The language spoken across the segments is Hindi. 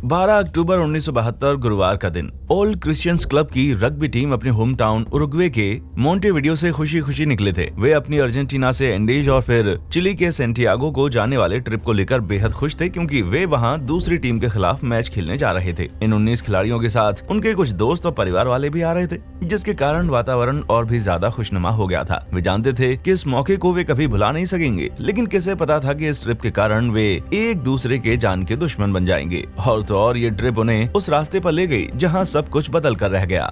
12 अक्टूबर 1972 गुरुवार का दिन। ओल्ड क्रिश्चियंस क्लब की रग्बी टीम अपने होम टाउन उरुग्वे के मोंटेविडियो से खुशी खुशी निकले थे। वे अपनी अर्जेंटीना से एंडीज और फिर चिली के सेंटियागो को जाने वाले ट्रिप को लेकर बेहद खुश थे, क्योंकि वे वहां दूसरी टीम के खिलाफ मैच खेलने जा रहे थे। इन 19 खिलाड़ियों के साथ उनके कुछ दोस्त और परिवार वाले भी आ रहे थे, जिसके कारण वातावरण और भी ज्यादा खुशनुमा हो गया था। वे जानते थे कि इस मौके को वे कभी भुला नहीं सकेंगे, लेकिन किसे पता था कि इस ट्रिप के कारण वे एक दूसरे के जान के दुश्मन बन जाएंगे। और ये ट्रिप उन्हें उस रास्ते पर ले गई जहां सब कुछ बदल कर रह गया।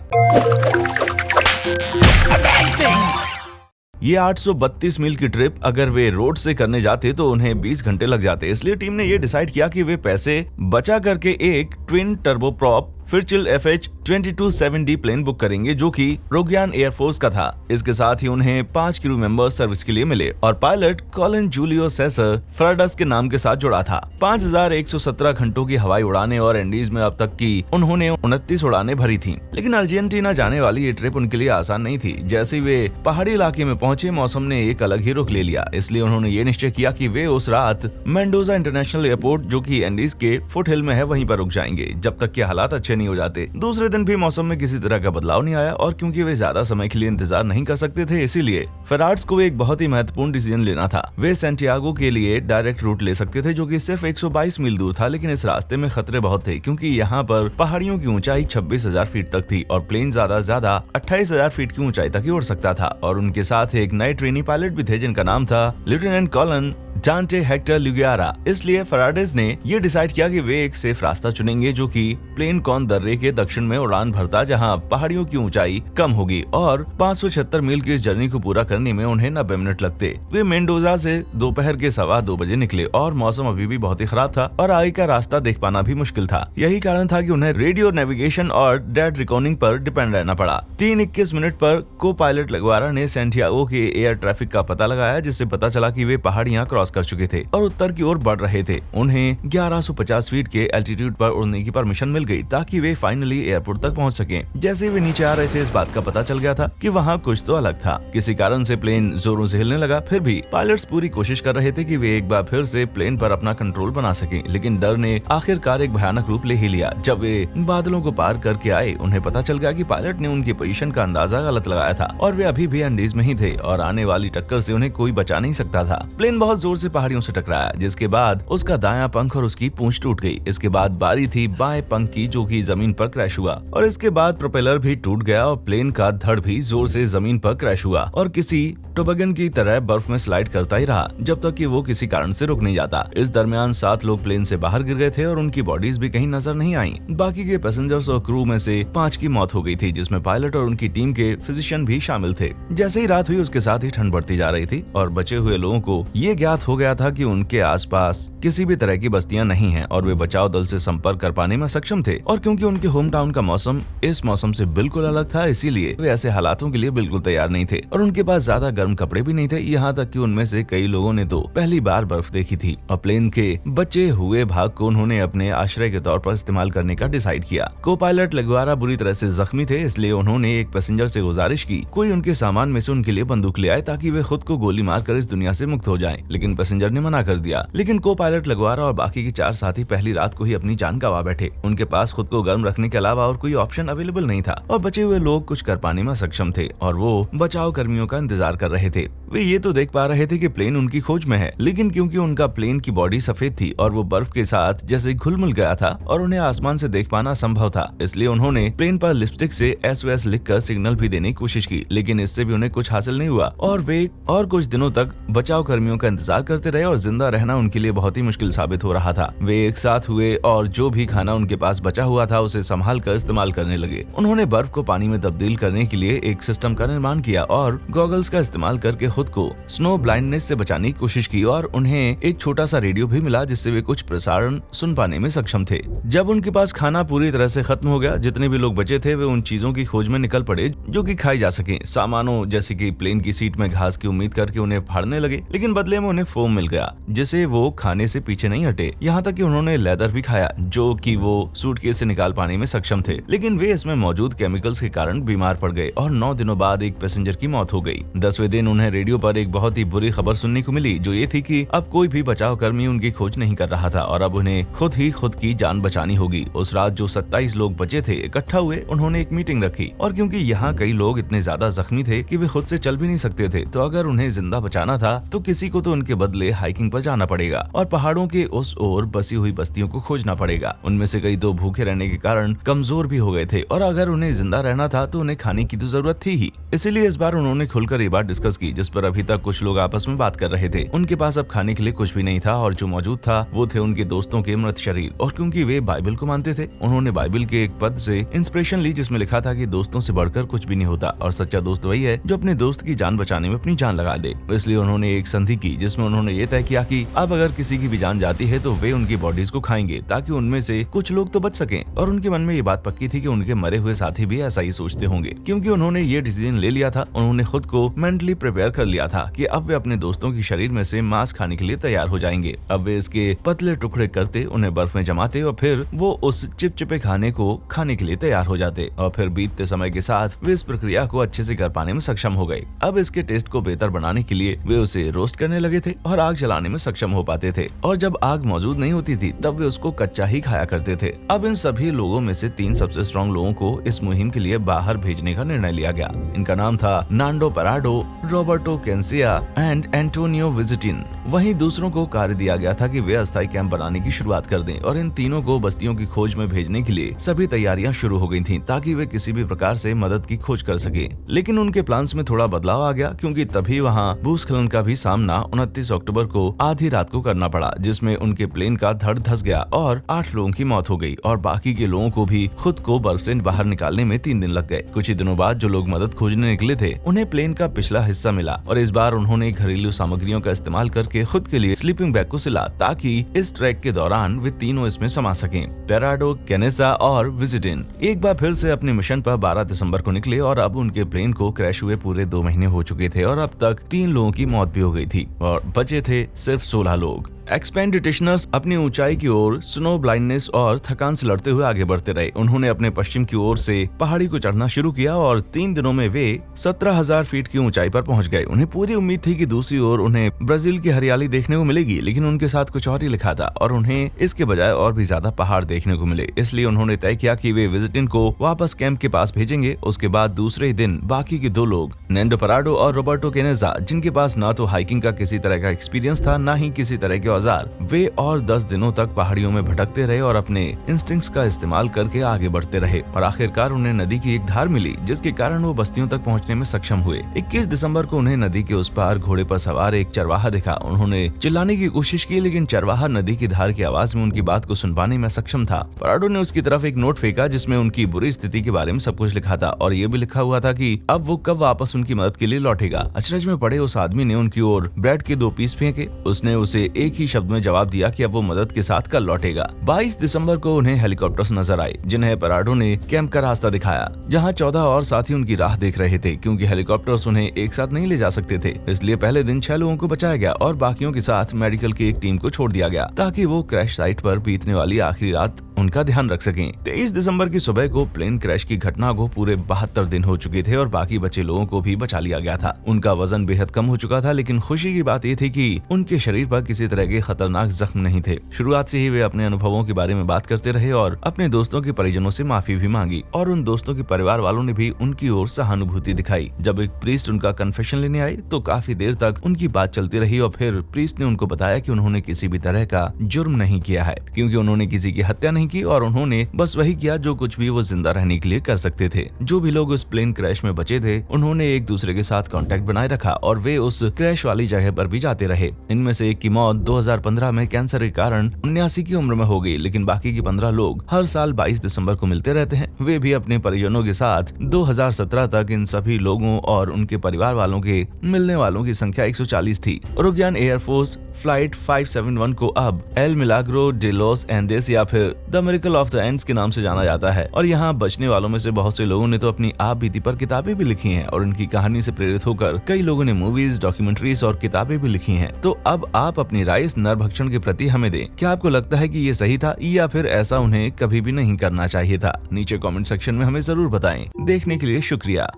ये 832 मील की ट्रिप अगर वे रोड से करने जाते तो उन्हें 20 घंटे लग जाते। इसलिए टीम ने ये डिसाइड किया कि वे पैसे बचा करके एक twin turboprop Fairchild FH-22-7D plane book करेंगे, जो कि रोग्यान एयरफोर्स का था। इसके साथ ही उन्हें 5 क्रू मेंबर्स सर्विस के लिए मिले और पायलट कॉलिन जूलियो सेसर फ्राडस के नाम के साथ जुड़ा था। 5117 घंटों की हवाई उड़ानें और एंडीज में अब तक की उन्होंने 29 उड़ानें भरी थीं। लेकिन अर्जेंटीना जाने वाली ये ट्रिप उनके लिए आसान नहीं थी। जैसे वे पहाड़ी इलाके में पहुंचे, मौसम ने एक अलग ही रुख ले लिया। इसलिए उन्होंने ये निश्चय किया कि वे उस रात मेंडोजा इंटरनेशनल एयरपोर्ट, जो कि एंडीज के फुट हिल में है, वहीं पर रुक जाएंगे जब तक के हालात अच्छे नहीं हो जाते। दूसरे दिन भी मौसम में किसी तरह का बदलाव नहीं आया, और क्योंकि वे ज्यादा समय के लिए इंतजार नहीं कर सकते थे, इसीलिए फेरार्ड्स को एक बहुत ही महत्वपूर्ण डिसीजन लेना था। वे सेंटियागो के लिए डायरेक्ट रूट ले सकते थे, जो कि सिर्फ 122 मील दूर था, लेकिन इस रास्ते में खतरे बहुत थे, क्योंकि यहाँ पर पहाड़ियों की ऊंचाई 26,000 फीट तक थी और प्लेन ज्यादा 28,000 फीट की ऊंचाई तक ही उड़ सकता था। और उनके साथ एक नए ट्रेनी पायलट भी थे, जिनका नाम था लेफ्टिनेंट कॉलिन डांटे हेक्टर लुगियारा। इसलिए फेरार्डेस ने यह डिसाइड किया कि वे एक सेफ रास्ता चुनेंगे, जो कि प्लेन कॉन दर्रे के दक्षिण में उड़ान भरता, जहां पहाड़ियों की ऊंचाई कम होगी और 576 मील की इस जर्नी को पूरा करने में उन्हें 90 मिनट लगते। वे मेंडोजा से दोपहर के 2:15 बजे निकले और मौसम अभी भी बहुत ही खराब था और आगे का रास्ता देख पाना भी मुश्किल था। यही कारण था कि उन्हें रेडियो नेविगेशन और डेड रिकॉर्डिंग पर डिपेंड रहना पड़ा। 3:21 मिनट पर को पायलट लगवारा ने सेंटियागो के एयर ट्रैफिक का पता लगाया, जिससे पता चला कि वे पहाड़ियां क्रॉस कर चुके थे और उत्तर की ओर बढ़ रहे थे। उन्हें 1150 फीट के एल्टीट्यूड पर उड़ने की परमिशन मिल गई, ताकि वे फाइनली एयरपोर्ट तक पहुंच सकें। जैसे वे नीचे आ रहे थे, इस बात का पता चल गया था कि वहां कुछ तो अलग था। किसी कारण से प्लेन जोरों से हिलने लगा। फिर भी पायलट्स पूरी कोशिश कर रहे थे कि वे एक बार फिर से प्लेन पर अपना कंट्रोल बना सकें, लेकिन डर ने आखिरकार एक भयानक रूप ले ही लिया। जब वे बादलों को पार करके आए, उन्हें पता चल गया कि पायलट ने उनकी पोजीशन का अंदाजा गलत लगाया था और वे अभी भी एंडीज में ही थे और आने वाली टक्कर से उन्हें कोई बचा नहीं सकता था। प्लेन बहुत जोर से पहाड़ियों से टकराया, जिसके बाद उसका दायां पंख और उसकी पूंछ टूट गई। इसके बाद बारी थी बाएं पंख की, जो कि जमीन पर क्रैश हुआ और इसके बाद प्रोपेलर भी टूट गया और प्लेन का धड़ भी जोर से जमीन पर क्रैश हुआ और किसी टोबगन की तरह बर्फ में स्लाइड करता ही रहा, जब तक कि वो किसी कारण से रुक नहीं जाता। इस दरमियान 7 लोग प्लेन से बाहर गिर गए थे और उनकी बॉडीज भी कहीं नजर नहीं आई। बाकी के पैसेंजर्स और क्रू में से 5 की मौत हो गई थी, जिसमें पायलट और उनकी टीम के फिजिशियन भी शामिल थे। जैसे ही रात हुई, उसके साथ ही ठंड बढ़ती जा रही थी और बचे हुए लोगों को ये ज्ञात हो गया था कि उनके आसपास किसी भी तरह की बस्तियां नहीं हैं और वे बचाव दल से संपर्क कर पाने में सक्षम थे। और क्योंकि उनके होम टाउन का मौसम इस मौसम से बिल्कुल अलग था, इसीलिए वे ऐसे हालातों के लिए बिल्कुल तैयार नहीं थे और उनके पास ज्यादा गर्म कपड़े भी नहीं थे। यहाँ तक कि उनमें से कई लोगों ने तो पहली बार बर्फ देखी थी और प्लेन के बचे हुए भाग को उन्होंने अपने आश्रय के तौर पर इस्तेमाल करने का डिसाइड किया। को पायलट लगवारा बुरी तरह से जख्मी थे, इसलिए उन्होंने एक पैसेंजर से गुजारिश की कोई उनके सामान में से उनके लिए बंदूक ले आए, ताकि वे खुद को गोली मारकर इस दुनिया से मुक्त हो जाएं। लेकिन पैसेंजर ने मना कर दिया। लेकिन को पायलट लगवारा और बाकी के 4 साथी पहली रात को ही अपनी जान गंवा बैठे। उनके पास खुद को गर्म रखने के अलावा और कोई ऑप्शन अवेलेबल नहीं था और बचे हुए लोग कुछ कर पाने में सक्षम थे और वो बचाव कर्मियों का इंतजार कर रहे थे। वे ये तो देख पा रहे थे कि प्लेन उनकी खोज में है, लेकिन क्योंकि उनका प्लेन की बॉडी सफेद थी और वो बर्फ के साथ जैसे घुल मिल गया था और उन्हें आसमान से देख पाना संभव था, इसलिए उन्होंने प्लेन पर लिपस्टिक से SOS लिखकर सिग्नल भी देने की कोशिश की। लेकिन इससे भी उन्हें कुछ हासिल नहीं हुआ और वे और कुछ दिनों तक बचाव कर्मियों का इंतजार करते रहे और जिंदा रहना उनके लिए बहुत ही मुश्किल साबित हो रहा था। वे एक साथ हुए और जो भी खाना उनके पास बचा हुआ था उसे संभाल कर इस्तेमाल करने लगे। उन्होंने बर्फ को पानी में तब्दील करने के लिए एक सिस्टम का निर्माण किया और गॉगल्स का इस्तेमाल करके खुद को स्नो ब्लाइंडनेस से बचाने की कोशिश की और उन्हें एक छोटा सा रेडियो भी मिला, जिससे वे कुछ प्रसारण सुन पाने में सक्षम थे। जब उनके पास खाना पूरी तरह से खत्म हो गया, जितने भी लोग बचे थे वे उन चीजों की खोज में निकल पड़े जो कि खाई जा सके। सामानों जैसे कि प्लेन की सीट में घास की उम्मीद करके उन्हें फाड़ने लगे, लेकिन बदले में उन्हें फोम मिल गया, जिसे वो खाने से पीछे नहीं हटे। यहाँ तक कि उन्होंने लेदर भी खाया, जो कि वो सूटकेस से निकाल पाने में सक्षम थे। लेकिन वे इसमें मौजूद केमिकल्स के कारण बीमार पड़ गए और 9 दिनों बाद एक पैसेंजर की मौत हो गई। 10वें दिन उन्हें रेडियो पर एक बहुत ही बुरी खबर सुनने को मिली, जो ये थी कि अब कोई भी बचाव कर्मी उनकी खोज नहीं कर रहा था और अब उन्हें खुद ही खुद की जान बचानी होगी। उस रात जो 27 लोग बचे थे इकट्ठा हुए, उन्होंने एक मीटिंग रखी और क्योंकि यहाँ कई लोग इतने ज्यादा जख्मी थे कि वे खुद से चल भी नहीं सकते थे, तो अगर उन्हें जिंदा बचाना था तो किसी को तो उनके बदले हाइकिंग पर जाना पड़ेगा और पहाड़ों के उस ओर बसी हुई बस्तियों को खोजना पड़ेगा। उनमें से कई तो भूखे रहने के कारण कमजोर भी हो गए थे और अगर उन्हें जिंदा रहना था तो उन्हें खाने की तो जरूरत थी ही। इसीलिए इस बार उन्होंने खुलकर ये बात डिस्कस की, जिस पर अभी तक कुछ लोग आपस में बात कर रहे थे। उनके पास अब खाने के लिए कुछ भी नहीं था और जो मौजूद था वो थे उनके दोस्तों के मृत शरीर। और क्योंकि वे बाइबल को मानते थे, उन्होंने बाइबल के एक पद से इंस्पिरेशन ली जिसमें लिखा था कि दोस्तों से बढ़कर कुछ भी नहीं होता और सच्चा दोस्त वही है जो अपने दोस्त की जान बचाने में अपनी जान लगा दे। इसलिए उन्होंने एक संधि की जिसमें उन्होंने ये तय किया कि अब अगर किसी की भी जान जाती है तो वे उनकी बॉडीज को खाएंगे ताकि उनमें से कुछ लोग तो बच सकें। और उनके मन में ये बात पक्की थी कि उनके मरे हुए साथी भी ऐसा ही सोचते होंगे। क्योंकि उन्होंने ये डिसीजन ले लिया था, उन्होंने खुद को मेंटली प्रिपेयर कर लिया था कि अब वे अपने दोस्तों की शरीर में से मांस खाने के लिए तैयार हो जाएंगे। अब वे इसके पतले टुकड़े करते, उन्हें बर्फ में जमाते और फिर वो उस चिपचिपे खाने को खाने के लिए तैयार हो जाते। और फिर बीतते समय के साथ वे इस प्रक्रिया को अच्छे से कर पाने में सक्षम हो गए। अब इसके टेस्ट को बेहतर बनाने के लिए वे उसे रोस्ट करने लगे थे और आग जलाने में सक्षम हो पाते थे। और जब आग मौजूद नहीं होती थी तब वे उसको कच्चा ही खाया करते थे। अब इन सभी लोगों में से 3 सबसे स्ट्रॉन्ग लोगों को इस मुहिम के लिए बाहर भेजने का निर्णय लिया गया। इनका नाम था नांडो पराडो, रॉबर्टो कैंसिया एंड एंटोनियो विजिटिन। वहीं दूसरों को कार्य दिया गया था कि वे अस्थायी कैंप बनाने की शुरुआत कर दें और इन तीनों को बस्तियों की खोज में भेजने के लिए सभी तैयारियां शुरू हो गई थीं ताकि वे किसी भी प्रकार से मदद की खोज कर सके। लेकिन उनके प्लान्स में थोड़ा बदलाव आ गया क्योंकि तभी वहां भूस्खलन का भी सामना 29 अक्टूबर को आधी रात को करना पड़ा, जिसमें उनके प्लेन का धड़ धस गया और 8 लोगों की मौत हो गई और बाकी के लोगों को भी खुद को बर्फ से बाहर निकालने में 3 दिन लग गए। कुछ ही दिनों बाद जो लोग मदद खोजने निकले थे उन्हें प्लेन का पिछला हिस्सा मिला और इस बार उन्होंने घरेलू सामग्रियों का इस्तेमाल करके खुद के लिए स्लीपिंग बैग को सिला ताकि इस ट्रैक के दौरान वे तीनों इसमें समा सकें। पेराडो, कैनेसा और विजिटिन एक बार फिर से अपने मिशन पर 12 दिसंबर को निकले और अब उनके प्लेन को क्रैश हुए पूरे 2 महीने हो चुके थे और अब तक 3 लोगों की मौत भी हो गई थी और बचे थे सिर्फ 16 लोग। एक्सपेडिशनर्स अपनी ऊंचाई की ओर स्नो ब्लाइंडनेस और थकान से लड़ते हुए आगे बढ़ते रहे। उन्होंने अपने पश्चिम की ओर से पहाड़ी को चढ़ना शुरू किया और 3 दिनों में वे 17,000 फीट की ऊंचाई पर पहुंच गए। उन्हें पूरी उम्मीद थी कि दूसरी ओर उन्हें ब्राजील की हरियाली देखने को मिलेगी, लेकिन उनके साथ कुछ और ही लिखा था और उन्हें इसके बजाय और भी ज्यादा पहाड़ देखने को मिले। इसलिए उन्होंने तय किया कि वे विजिटिन को वापस कैंप के पास भेजेंगे। उसके बाद दूसरे ही दिन बाकी के 2 लोग नांडो पराडो और रॉबर्टो कैनेसा, जिनके पास न तो हाइकिंग का किसी तरह का एक्सपीरियंस था न ही किसी तरह के औजार, वे और 10 दिनों तक पहाड़ियों में भटकते रहे और अपने इंस्टिंक्ट्स का इस्तेमाल करके आगे बढ़ते रहे और आखिरकार उन्हें नदी की एक धार मिली जिसके कारण वो बस्तियों तक पहुंचने में सक्षम हुए। 21 दिसंबर को उन्हें नदी के उस पार घोड़े पर सवार एक चरवाहा दिखा। उन्होंने चिल्लाने की कोशिश की लेकिन चरवाहा नदी की धार की आवाज में उनकी बात को सुन पाने में सक्षम था। पराडो ने उसकी तरफ एक नोट फेंका जिसमें उनकी बुरी स्थिति के बारे में सब कुछ लिखा था और ये भी लिखा हुआ था कि अब वो कब वापस उनकी मदद के लिए लौटेगा। अचरज में पड़े उस आदमी ने उनकी ओर ब्रेड के 2 पीस फेंके। उसने उसे एक ही शब्द में जवाब दिया कि अब वो मदद के साथ कल लौटेगा। 22 दिसंबर को उन्हें हेलीकॉप्टर्स नजर आए जिन्हें पराडो ने कैंप का रास्ता दिखाया, जहां 14 और साथी उनकी राह देख रहे थे। क्योंकि हेलीकॉप्टर्स उन्हें एक साथ नहीं ले जा सकते थे, इसलिए पहले दिन 6 लोगों को बचाया गया और बाकियों के साथ मेडिकल की एक टीम को छोड़ दिया गया ताकि वो क्रैश साइट पर बीतने वाली आखिरी रात उनका ध्यान रख सकें। 23 दिसंबर की सुबह को प्लेन क्रैश की घटना को पूरे 72 दिन हो चुके थे और बाकी बचे लोगों को भी बचा लिया गया था। उनका वजन बेहद कम हो चुका था, लेकिन खुशी की बात ये थी कि उनके शरीर पर किसी तरह के खतरनाक जख्म नहीं थे। शुरुआत से ही वे अपने अनुभवों के बारे में बात करते रहे और अपने दोस्तों के परिजनों से माफी भी मांगी और उन दोस्तों के परिवार वालों ने भी उनकी ओर सहानुभूति दिखाई। जब एक प्रीस्ट उनका कन्फेशन लेने आए तो काफी देर तक उनकी बात चलती रही और फिर प्रीस्ट ने उनको बताया कि उन्होंने किसी भी तरह का जुर्म नहीं किया है, क्योंकि उन्होंने किसी की हत्या नहीं की और उन्होंने बस वही किया जो कुछ भी वो जिंदा रहने के लिए कर सकते थे। जो भी लोग उस प्लेन क्रैश में बचे थे उन्होंने एक दूसरे के साथ कांटेक्ट बनाए रखा और वे उस क्रैश वाली जगह पर भी जाते रहे। इनमें से एक की मौत 2015 में कैंसर के कारण 79 की उम्र में हो गई, लेकिन बाकी के 15 लोग हर साल 22 दिसंबर को मिलते रहते हैं। वे भी अपने परिजनों के साथ 2017 तक इन सभी लोगों और उनके परिवार वालों के मिलने वालों की संख्या 140 थी। उरुग्वायन एयरफोर्स फ्लाइट 571 को अब El Milagro de los Andes या फिर the miracle of the Andes के नाम से जाना जाता है। और यहाँ बचने वालों में से बहुत से लोगों ने तो अपनी आप बीती पर किताबें भी लिखी हैं और उनकी कहानी से प्रेरित होकर कई लोगों ने मूवीज, डॉक्यूमेंट्रीज और किताबें भी लिखी हैं। तो अब आप अपनी राय इस नरभक्षण के प्रति हमें दें। क्या आपको लगता है कि ये सही था या फिर ऐसा उन्हें कभी भी नहीं करना चाहिए था? नीचे कमेंट सेक्शन में हमें जरूर बताएं। देखने के लिए शुक्रिया।